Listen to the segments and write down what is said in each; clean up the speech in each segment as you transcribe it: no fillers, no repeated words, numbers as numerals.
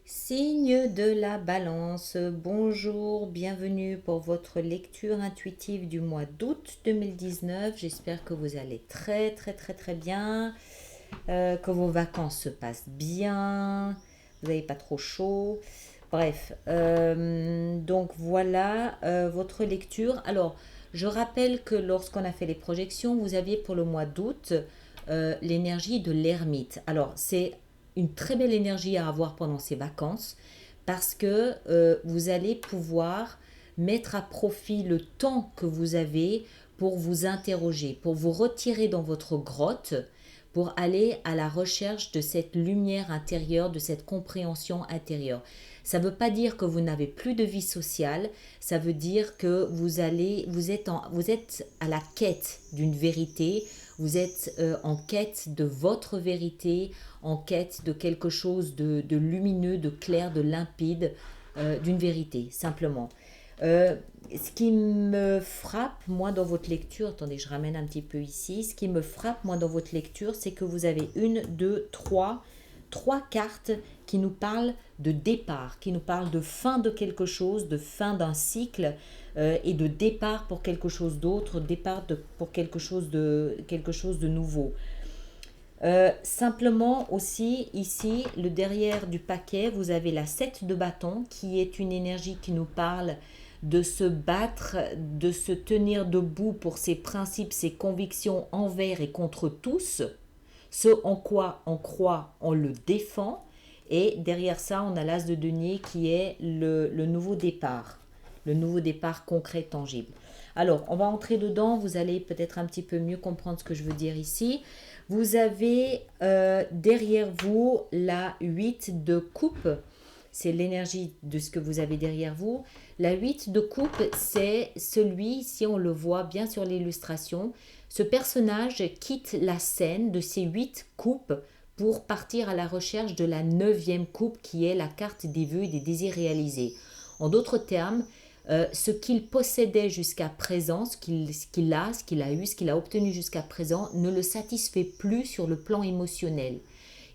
Signe de la balance, bonjour, bienvenue pour votre lecture intuitive du mois d'août 2019. J'espère que vous allez très bien, que vos vacances se passent bien, vous n'avez pas trop chaud. Bref, donc voilà votre lecture. Alors, je rappelle que lorsqu'on a fait les projections, vous aviez pour le mois d'août l'énergie de l'ermite. Alors, c'est une très belle énergie à avoir pendant ces vacances parce que vous allez pouvoir mettre à profit le temps que vous avez pour vous interroger, pour vous retirer dans votre grotte, pour aller à la recherche de cette lumière intérieure, de cette compréhension intérieure. Ça ne veut pas dire que vous n'avez plus de vie sociale, ça veut dire que vous êtes à la quête d'une vérité, vous êtes en quête de votre vérité, en quête de quelque chose de lumineux, de clair, de limpide, d'une vérité, simplement. Euh, Ce qui me frappe, moi, dans votre lecture, attendez, je ramène un petit peu ici, ce qui me frappe, moi, dans votre lecture, c'est que vous avez trois cartes qui nous parlent de départ, qui nous parlent de fin de quelque chose, de fin d'un cycle, et de départ pour quelque chose d'autre, pour quelque chose de nouveau. Simplement aussi, ici, le derrière du paquet, vous avez la 7 de bâton qui est une énergie qui nous parle de se battre, de se tenir debout pour ses principes, ses convictions envers et contre tous. Ce en quoi on croit, on le défend. Et derrière ça, on a l'as de denier qui est le nouveau départ. Le nouveau départ concret, tangible. Alors, on va entrer dedans. Vous allez peut-être un petit peu mieux comprendre ce que je veux dire ici. Vous avez derrière vous la 8 de coupe. C'est l'énergie de ce que vous avez derrière vous. La 8 de coupe, c'est celui, si on le voit bien sur l'illustration, ce personnage quitte la scène de ces 8 coupes pour partir à la recherche de la neuvième coupe qui est la carte des vœux et des désirs réalisés. En d'autres termes, ce qu'il possédait jusqu'à présent, ce qu'il a eu, ce qu'il a obtenu jusqu'à présent, ne le satisfait plus sur le plan émotionnel.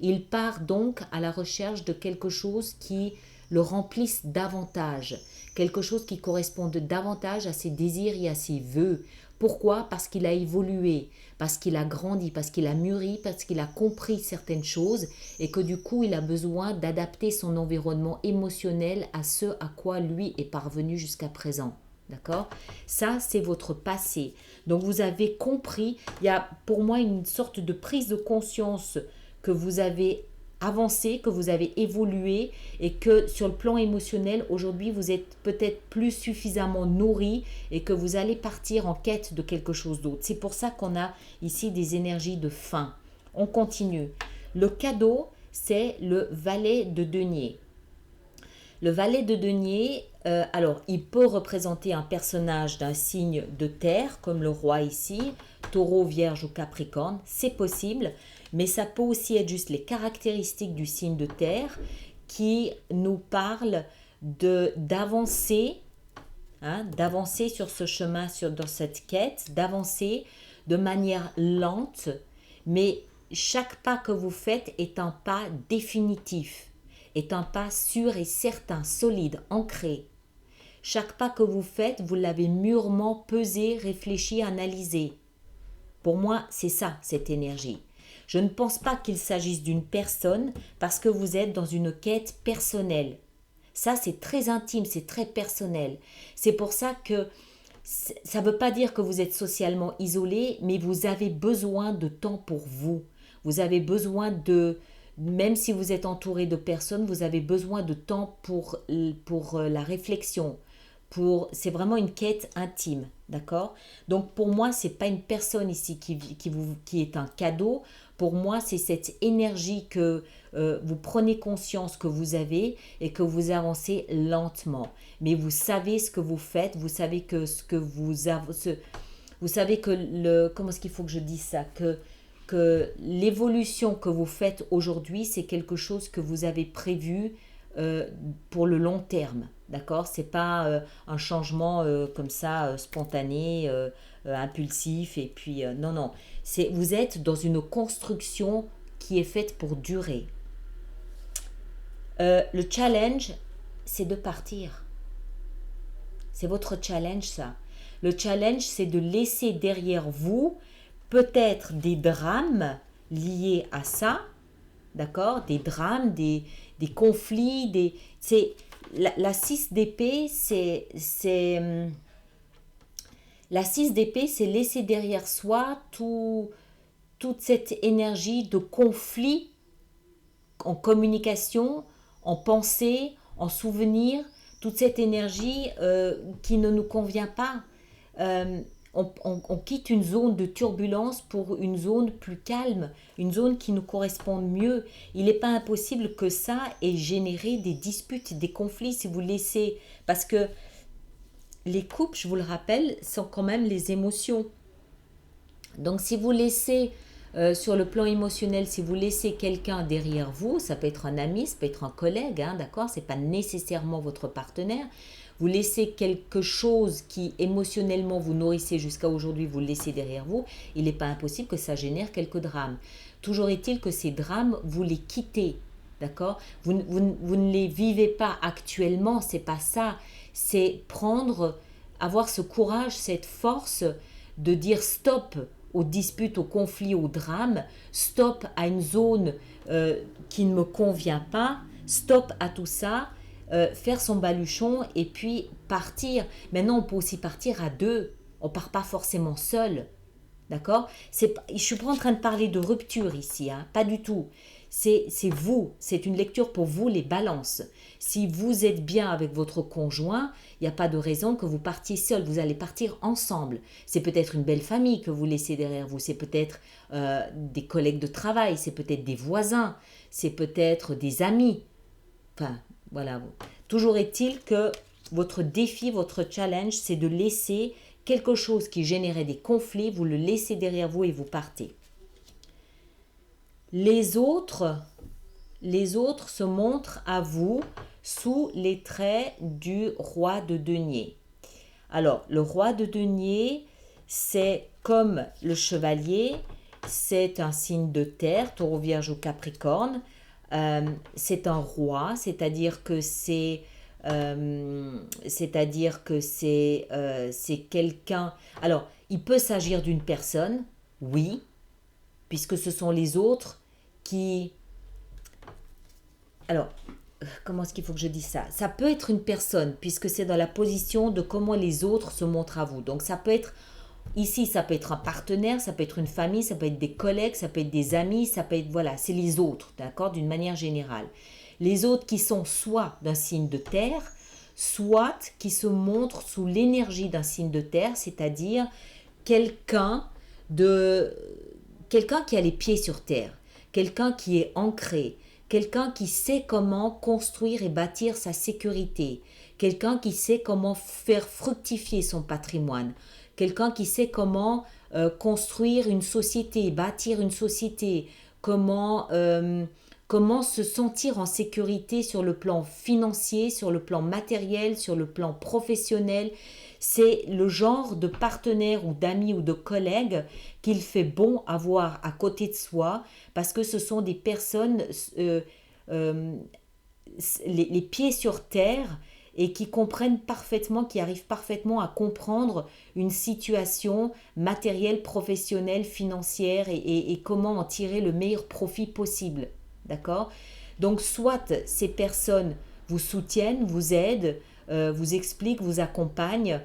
Il part donc à la recherche de quelque chose qui le remplisse davantage, quelque chose qui corresponde davantage à ses désirs et à ses vœux. Pourquoi? Parce qu'il a évolué, parce qu'il a grandi, parce qu'il a mûri, parce qu'il a compris certaines choses et que du coup il a besoin d'adapter son environnement émotionnel à ce à quoi lui est parvenu jusqu'à présent. D'accord? Ça, c'est votre passé. Donc vous avez compris, il y a pour moi une sorte de prise de conscience que vous avez avancé, que vous avez évolué et que sur le plan émotionnel, aujourd'hui, vous êtes peut-être plus suffisamment nourri et que vous allez partir en quête de quelque chose d'autre. C'est pour ça qu'on a ici des énergies de fin. On continue. Le cadeau, c'est le valet de denier. Le valet de denier, alors il peut représenter un personnage d'un signe de terre, comme le roi ici, taureau, vierge ou capricorne, c'est possible, mais ça peut aussi être juste les caractéristiques du signe de terre qui nous parlent d'avancer, hein, d'avancer sur ce chemin, dans cette quête, d'avancer de manière lente, mais chaque pas que vous faites est un pas définitif, est un pas sûr et certain, solide, ancré. Chaque pas que vous faites, vous l'avez mûrement pesé, réfléchi, analysé. Pour moi, c'est ça, cette énergie. Je ne pense pas qu'il s'agisse d'une personne parce que vous êtes dans une quête personnelle. Ça, c'est très intime, c'est très personnel. C'est pour ça que ça ne veut pas dire que vous êtes socialement isolé, mais vous avez besoin de temps pour vous. Vous avez besoin de, même si vous êtes entouré de personnes, vous avez besoin de temps pour la réflexion. C'est vraiment une quête intime, d'accord? Donc pour moi, c'est pas une personne ici qui est un cadeau. Pour moi, c'est cette énergie que vous prenez conscience que vous avez et que vous avancez lentement. Mais vous savez ce que vous faites, vous savez que ce que vous avez, vous savez que comment est-ce qu'il faut que je dise ça? Que l'évolution que vous faites aujourd'hui, c'est quelque chose que vous avez prévu pour le long terme. D'accord? C'est pas un changement comme ça, spontané, impulsif, et puis non, non. Vous êtes dans une construction qui est faite pour durer. Le challenge, c'est de partir. C'est votre challenge, ça. Le challenge, c'est de laisser derrière vous peut-être des drames liés à ça, d'accord? Des drames, des conflits, c'est, la 6 d'épée, la 6 d'épée, c'est laisser derrière soi toute cette énergie de conflit en communication, en pensée, en souvenir, toute cette énergie qui ne nous convient pas. Euh, on quitte une zone de turbulence pour une zone plus calme, une zone qui nous correspond mieux. Il n'est pas impossible que ça ait généré des disputes, des conflits si vous laissez... Parce que les couples, je vous le rappelle, sont quand même les émotions. Donc si vous laissez sur le plan émotionnel, si vous laissez quelqu'un derrière vous, ça peut être un ami, ça peut être un collègue, hein, d'accord, c'est pas nécessairement votre partenaire. Vous laissez quelque chose qui émotionnellement vous nourrissez jusqu'à aujourd'hui, vous le laissez derrière vous, il n'est pas impossible que ça génère quelques drames. Toujours est-il que ces drames, vous les quittez, d'accord, vous ne les vivez pas actuellement, c'est pas ça, c'est avoir ce courage, cette force de dire stop aux disputes, aux conflits, aux drames, stop à une zone qui ne me convient pas, stop à tout ça, faire son baluchon et puis partir. Maintenant, on peut aussi partir à deux, on ne part pas forcément seul, d'accord? Je ne suis pas en train de parler de rupture ici, hein, pas du tout. C'est vous, c'est une lecture pour vous les balances. Si vous êtes bien avec votre conjoint, il n'y a pas de raison que vous partiez seul, vous allez partir ensemble. C'est peut-être une belle famille que vous laissez derrière vous, c'est peut-être des collègues de travail, c'est peut-être des voisins, c'est peut-être des amis. Enfin, voilà. Toujours est-il que votre défi, votre challenge, c'est de laisser quelque chose qui générait des conflits, vous le laissez derrière vous et vous partez. Les autres se montrent à vous sous les traits du roi de denier. Alors, le roi de denier, c'est comme le chevalier, c'est un signe de terre, taureau, vierge ou capricorne. C'est un roi, c'est quelqu'un... Alors, il peut s'agir d'une personne, oui, puisque ce sont les autres qui... Alors, comment est-ce qu'il faut que je dise ça? Ça peut être une personne, puisque c'est dans la position de comment les autres se montrent à vous. Donc, ça peut être, ici, ça peut être un partenaire, ça peut être une famille, ça peut être des collègues, ça peut être des amis, ça peut être, voilà, c'est les autres, d'accord, d'une manière générale. Les autres qui sont soit d'un signe de terre, soit qui se montrent sous l'énergie d'un signe de terre, c'est-à-dire quelqu'un qui a les pieds sur terre, quelqu'un qui est ancré, quelqu'un qui sait comment construire et bâtir sa sécurité, quelqu'un qui sait comment faire fructifier son patrimoine, quelqu'un qui sait comment construire une société, bâtir une société, comment se sentir en sécurité sur le plan financier, sur le plan matériel, sur le plan professionnel. C'est le genre de partenaire ou d'amis ou de collègues qu'il fait bon avoir à côté de soi parce que ce sont des personnes les pieds sur terre et qui comprennent parfaitement, qui arrivent parfaitement à comprendre une situation matérielle, professionnelle, financière et comment en tirer le meilleur profit possible. D'accord? Donc soit ces personnes vous soutiennent, vous aident, vous expliquent, vous accompagnent,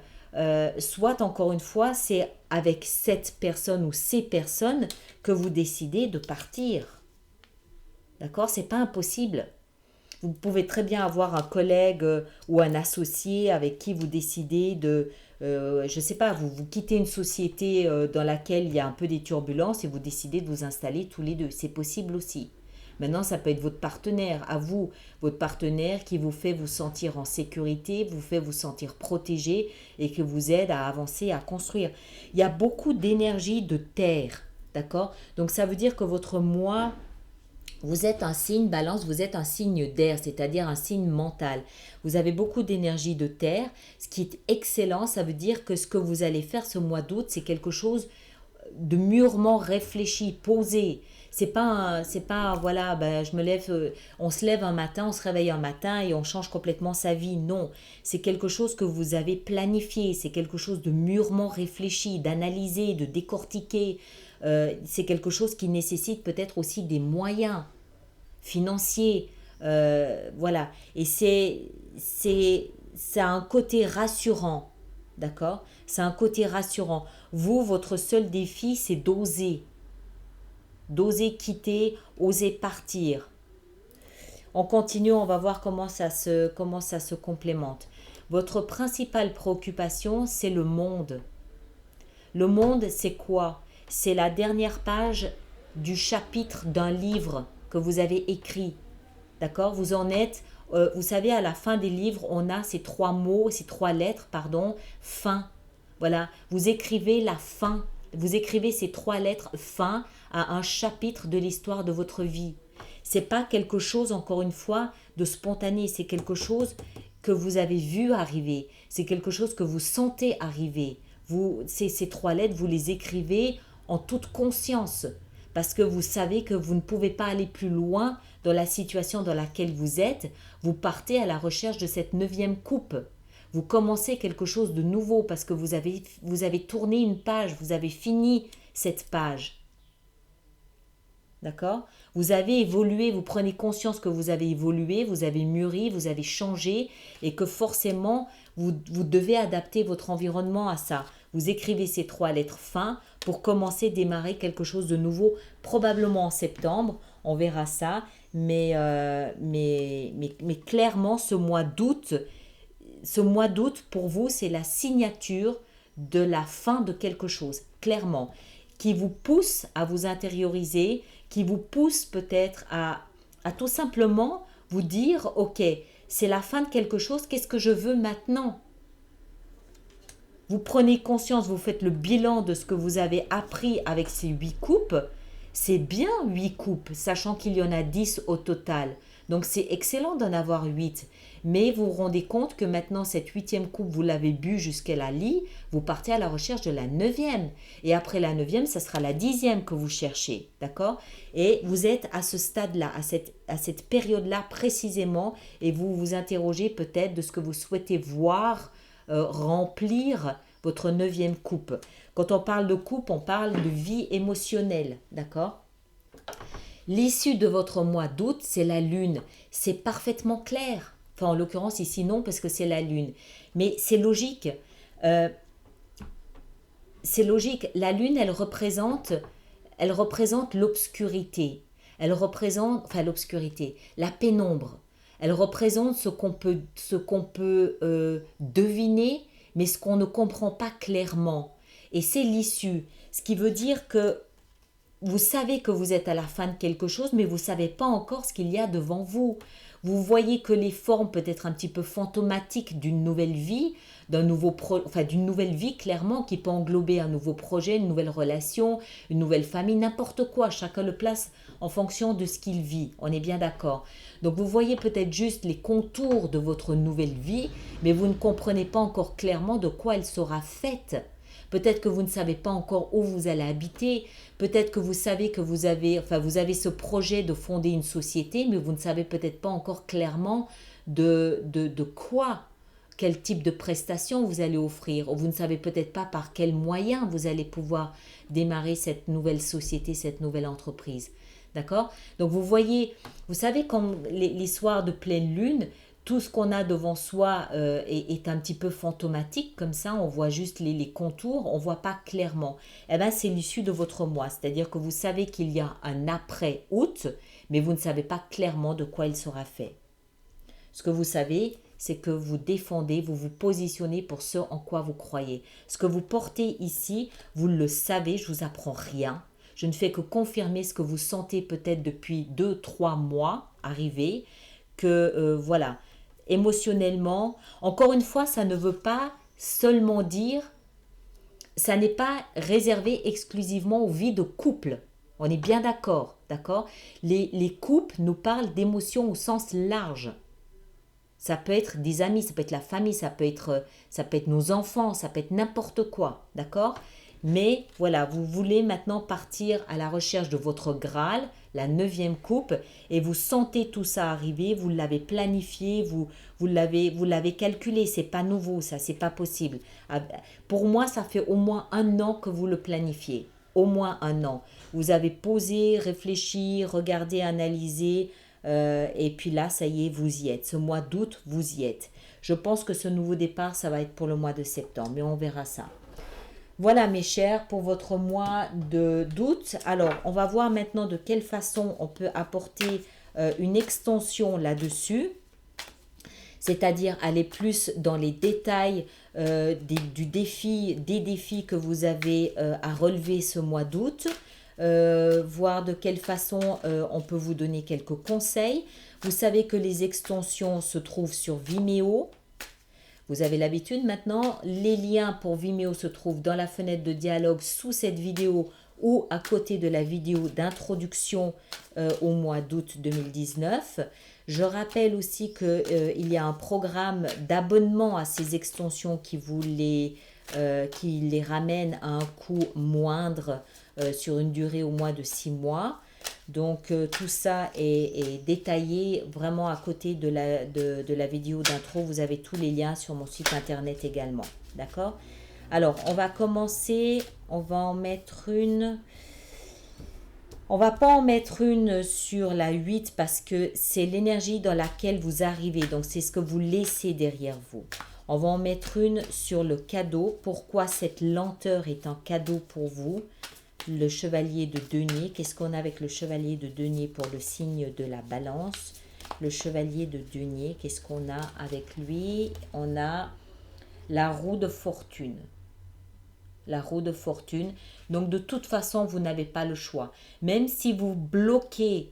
soit encore une fois, c'est avec cette personne ou ces personnes que vous décidez de partir. D'accord? C'est pas impossible. Vous pouvez très bien avoir un collègue ou un associé avec qui vous décidez de, je ne sais pas, vous quittez une société dans laquelle il y a un peu des turbulences et vous décidez de vous installer tous les deux. C'est possible aussi. Maintenant, ça peut être votre partenaire, à vous, votre partenaire qui vous fait vous sentir en sécurité, vous fait vous sentir protégé et qui vous aide à avancer, à construire. Il y a beaucoup d'énergie de terre, d'accord? Donc ça veut dire que votre moi, vous êtes un signe balance, vous êtes un signe d'air, c'est-à-dire un signe mental. Vous avez beaucoup d'énergie de terre, ce qui est excellent. Ça veut dire que ce que vous allez faire ce mois d'août, c'est quelque chose de mûrement réfléchi, posé. c'est pas, voilà, ben, je me lève, on se lève un matin, on se réveille un matin et on change complètement sa vie. Non, c'est quelque chose que vous avez planifié, c'est quelque chose de mûrement réfléchi, d'analyser, de décortiquer. C'est quelque chose qui nécessite peut-être aussi des moyens financiers. Voilà. Et ça a un côté rassurant. D'accord? C'est un côté rassurant. Vous, votre seul défi, c'est d'oser. D'oser quitter, oser partir. On continue, on va voir comment ça se complémente. Votre principale préoccupation, c'est le monde. Le monde, c'est quoi? C'est la dernière page du chapitre d'un livre que vous avez écrit. D'accord? Vous en êtes, vous savez, à la fin des livres, on a ces trois mots, ces trois lettres, pardon, fin. Voilà, vous écrivez la fin. Vous écrivez ces trois lettres fin à un chapitre de l'histoire de votre vie. C'est pas quelque chose, encore une fois, de spontané. C'est quelque chose que vous avez vu arriver. C'est quelque chose que vous sentez arriver. Ces trois lettres, vous les écrivez en toute conscience parce que vous savez que vous ne pouvez pas aller plus loin dans la situation dans laquelle vous êtes. Vous partez à la recherche de cette neuvième coupe. Vous commencez quelque chose de nouveau parce que vous avez tourné une page, vous avez fini cette page. D'accord? Vous avez évolué, vous prenez conscience que vous avez évolué, vous avez mûri, vous avez changé et que forcément, vous devez adapter votre environnement à ça. Vous écrivez ces trois lettres fin pour commencer, démarrer quelque chose de nouveau, probablement en septembre, on verra ça, mais clairement, ce mois d'août, pour vous, c'est la signature de la fin de quelque chose, clairement, qui vous pousse à vous intérioriser, qui vous pousse peut-être à tout simplement vous dire, ok, c'est la fin de quelque chose, qu'est-ce que je veux maintenant? Vous prenez conscience, vous faites le bilan de ce que vous avez appris avec ces 8 coupes. C'est bien 8 coupes, sachant qu'il y en a 10 au total. Donc c'est excellent d'en avoir 8. Mais vous vous rendez compte que maintenant, cette 8e coupe, vous l'avez bu jusqu'à la lie, vous partez à la recherche de la 9e. Et après la 9e, ça sera la 10e que vous cherchez. D'accord? Et vous êtes à ce stade-là, à cette période-là précisément, et vous vous interrogez peut-être de ce que vous souhaitez voir remplir votre 9e coupe. Quand on parle de coupe, on parle de vie émotionnelle. D'accord? L'issue de votre mois d'août, c'est la lune. C'est parfaitement clair. Enfin, en l'occurrence, ici, non, parce que c'est la lune. Mais c'est logique. C'est logique. La lune, elle représente l'obscurité. Elle représente, enfin l'obscurité, la pénombre. Elle représente ce qu'on peut deviner, mais ce qu'on ne comprend pas clairement. Et c'est l'issue. Ce qui veut dire que vous savez que vous êtes à la fin de quelque chose, mais vous ne savez pas encore ce qu'il y a devant vous. Vous voyez que les formes peut-être un petit peu fantomatiques d'une nouvelle vie, d'une nouvelle vie clairement qui peut englober un nouveau projet, une nouvelle relation, une nouvelle famille, n'importe quoi. Chacun le place en fonction de ce qu'il vit. On est bien d'accord. Donc vous voyez peut-être juste les contours de votre nouvelle vie, mais vous ne comprenez pas encore clairement de quoi elle sera faite. Peut-être que vous ne savez pas encore où vous allez habiter. Peut-être que vous savez que vous avez ce projet de fonder une société, mais vous ne savez peut-être pas encore clairement de quoi, quel type de prestations vous allez offrir. Ou vous ne savez peut-être pas par quels moyens vous allez pouvoir démarrer cette nouvelle société, cette nouvelle entreprise. D'accord? Donc vous voyez, vous savez comme les soirs de pleine lune, tout ce qu'on a devant soi est un petit peu fantomatique, comme ça, on voit juste les contours, on ne voit pas clairement. Eh bien, c'est l'issue de votre mois, c'est-à-dire que vous savez qu'il y a un après-août, mais vous ne savez pas clairement de quoi il sera fait. Ce que vous savez, c'est que vous défendez, vous vous positionnez pour ce en quoi vous croyez. Ce que vous portez ici, vous le savez, je ne vous apprends rien. Je ne fais que confirmer ce que vous sentez peut-être depuis 2-3 mois arriver, que voilà, émotionnellement, encore une fois, ça ne veut pas seulement dire, ça n'est pas réservé exclusivement aux vies de couple. On est bien d'accord, d'accord? Les couples nous parlent d'émotions au sens large. Ça peut être des amis, ça peut être la famille, ça peut être nos enfants, ça peut être n'importe quoi, d'accord? Mais voilà, vous voulez maintenant partir à la recherche de votre Graal, la neuvième coupe, et vous sentez tout ça arriver, vous l'avez planifié, vous l'avez calculé, c'est pas nouveau ça, c'est pas possible. Pour moi, ça fait au moins un an que vous le planifiez, au moins un an. Vous avez posé, réfléchi, regardé, analysé, et puis là, ça y est, vous y êtes. Ce mois d'août, vous y êtes. Je pense que ce nouveau départ, ça va être pour le mois de septembre, mais on verra ça. Voilà mes chers pour votre mois d'août. Alors, on va voir maintenant de quelle façon on peut apporter une extension là-dessus, c'est-à-dire aller plus dans les détails des défis que vous avez à relever ce mois d'août, voir de quelle façon on peut vous donner quelques conseils. Vous savez que les extensions se trouvent sur Vimeo. Vous avez l'habitude maintenant, les liens pour Vimeo se trouvent dans la fenêtre de dialogue sous cette vidéo ou à côté de la vidéo d'introduction au mois d'août 2019. Je rappelle aussi qu'il y a un programme d'abonnement à ces extensions qui les ramène à un coût moindre sur une durée au moins de 6 mois. Donc tout ça est détaillé vraiment à côté de la vidéo d'intro. Vous avez tous les liens sur mon site internet également. D'accord? Alors on va commencer. On va en mettre une. On va pas en mettre une sur la 8 parce que c'est l'énergie dans laquelle vous arrivez. Donc c'est ce que vous laissez derrière vous. On va en mettre une sur le cadeau. Pourquoi cette lenteur est un cadeau pour vous? Le chevalier de denier. Qu'est-ce qu'on a avec le chevalier de denier pour le signe de la balance? Le chevalier de denier, qu'est-ce qu'on a avec lui? On a la roue de fortune. La roue de fortune. Donc de toute façon, vous n'avez pas le choix. Même si vous bloquez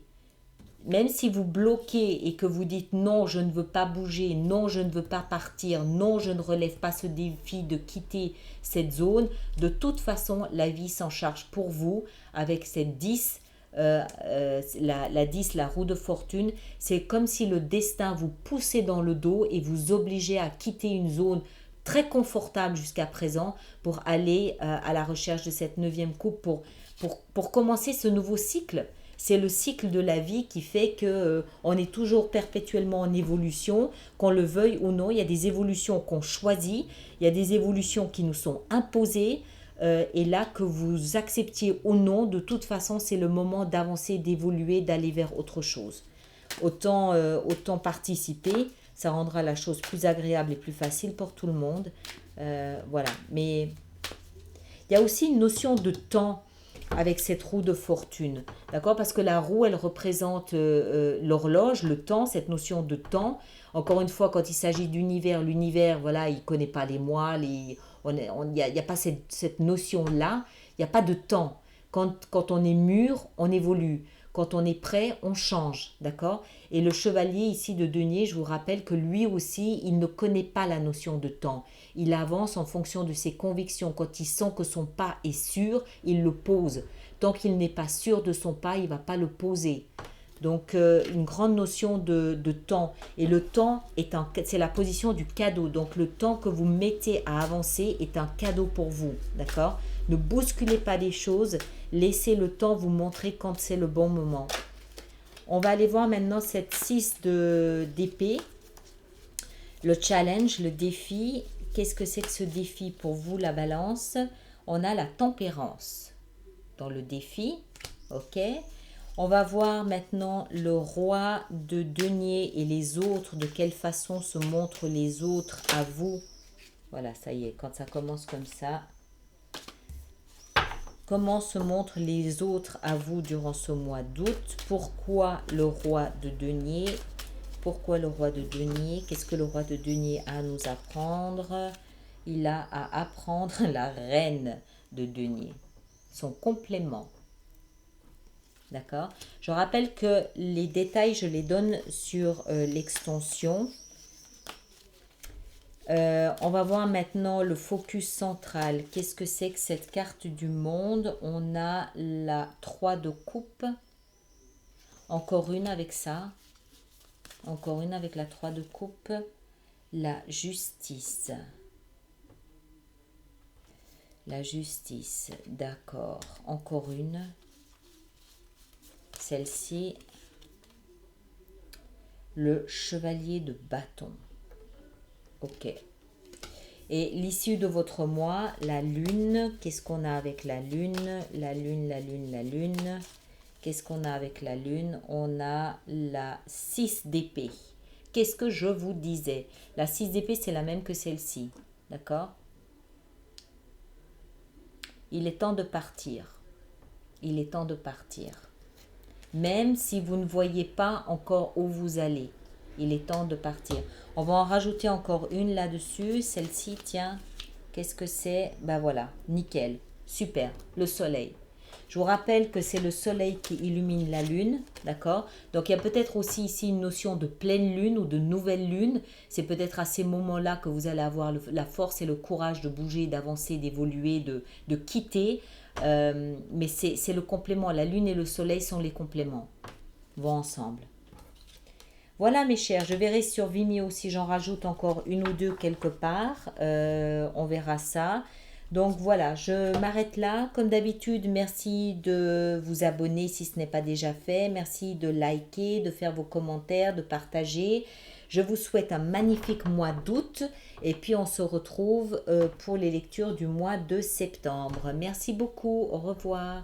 et que vous dites non, je ne veux pas bouger, non, je ne veux pas partir, non, je ne relève pas ce défi de quitter cette zone, de toute façon, la vie s'en charge pour vous avec cette 10, la 10, la roue de fortune. C'est comme si le destin vous poussait dans le dos et vous obligeait à quitter une zone très confortable jusqu'à présent pour aller à la recherche de cette neuvième coupe pour commencer ce nouveau cycle. C'est le cycle de la vie qui fait que on est toujours perpétuellement en évolution, qu'on le veuille ou non. Il y a des évolutions qu'on choisit, il y a des évolutions qui nous sont imposées. Et là, que vous acceptiez ou non, de toute façon, c'est le moment d'avancer, d'évoluer, d'aller vers autre chose. Autant participer, ça rendra la chose plus agréable et plus facile pour tout le monde. Voilà. Mais il y a aussi une notion de temps avec cette roue de fortune, d'accord? Parce que la roue, elle représente l'horloge, le temps, cette notion de temps. Encore une fois, quand il s'agit d'univers, l'univers, voilà, il ne connaît pas les mois, il n'y a pas cette notion-là, il n'y a pas de temps. Quand on est mûr, on évolue. Quand on est prêt, on change, d'accord? Et le chevalier ici de denier, je vous rappelle que lui aussi, il ne connaît pas la notion de temps. Il avance en fonction de ses convictions. Quand il sent que son pas est sûr, il le pose. Tant qu'il n'est pas sûr de son pas, il ne va pas le poser. Donc, une grande notion de temps. Et le temps, c'est la position du cadeau. Donc, le temps que vous mettez à avancer est un cadeau pour vous. D'accord? Ne bousculez pas les choses. Laissez le temps vous montrer quand c'est le bon moment. On va aller voir maintenant cette 6 d'épée. Le challenge, le défi. Qu'est-ce que c'est que ce défi pour vous, la balance? On a la tempérance dans le défi. Ok. On va voir maintenant le roi de denier et les autres. De quelle façon se montrent les autres à vous? Voilà, ça y est, quand ça commence comme ça. Comment se montrent les autres à vous durant ce mois d'août? Pourquoi le roi de denier? Pourquoi le roi de denier? Qu'est-ce que le roi de denier a à nous apprendre? Il a à apprendre la reine de denier, son complément. D'accord? Je rappelle que les détails, je les donne sur l'extension. On va voir maintenant le focus central. Qu'est-ce que c'est que cette carte du monde? On a la 3 de coupe. Encore une avec ça. Encore une avec la 3 de coupe. La justice. La justice, d'accord. Encore une. Celle-ci. Le chevalier de bâton. Ok. Et l'issue de votre mois, la lune. Qu'est-ce qu'on a avec la lune? La lune, la lune, la lune. Qu'est-ce qu'on a avec la lune? On a la 6 d'épée. Qu'est-ce que je vous disais? La 6 d'épée, c'est la même que celle-ci. D'accord? Il est temps de partir. Il est temps de partir. Même si vous ne voyez pas encore où vous allez. Il est temps de partir. On va en rajouter encore une là-dessus. Celle-ci, tiens, qu'est-ce que c'est? Ben voilà, nickel, super, le soleil. Je vous rappelle que c'est le soleil qui illumine la lune, d'accord? Donc il y a peut-être aussi ici une notion de pleine lune ou de nouvelle lune. C'est peut-être à ces moments-là que vous allez avoir la force et le courage de bouger, d'avancer, d'évoluer, de quitter. Mais c'est le complément. La lune et le soleil sont les compléments. Vont ensemble. Voilà mes chers, je verrai sur Vimeo si j'en rajoute encore une ou deux quelque part. On verra ça. Donc voilà, je m'arrête là. Comme d'habitude, merci de vous abonner si ce n'est pas déjà fait. Merci de liker, de faire vos commentaires, de partager. Je vous souhaite un magnifique mois d'août et puis on se retrouve pour les lectures du mois de septembre. Merci beaucoup, au revoir.